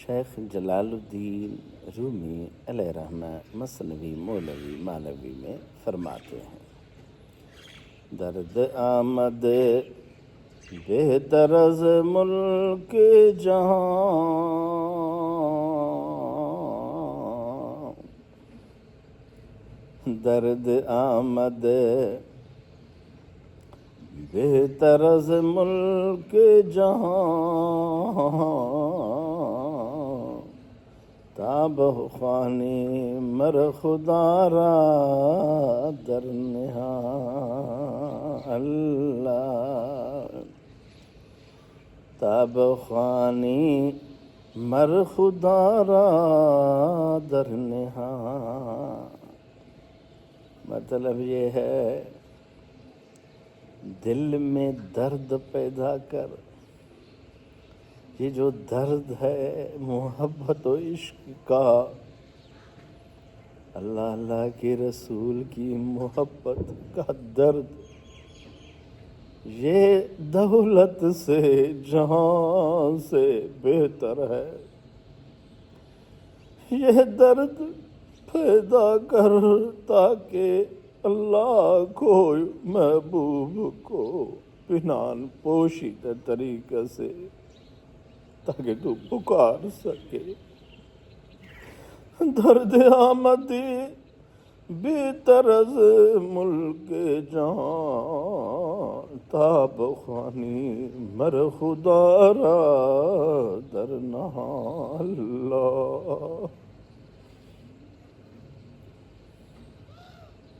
شیخ جلال الدین رومی علیہ رحمہ مثنوی مولوی مالوی میں فرماتے ہیں، درد آمد بہتر از ملک جہاں، درد آمد بہتر از ملک جہاں، تاب خوانی مر خدا را در نہاں اللہ، تاب خوانی مر خدا را در نہاں۔ مطلب یہ ہے دل میں درد پیدا کر، یہ جو درد ہے محبت و عشق کا، اللہ اللہ کے رسول کی محبت کا درد، یہ دولت سے جہاں سے بہتر ہے۔ یہ درد پیدا کر تاکہ اللہ کو محبوب کو پنہان پوشیدہ طریقے سے تاکہ تو پکار سکے۔ درد آمدی بے طرز ملک جہاں، تاب خوانی مر خدا را در نہاں اللہ۔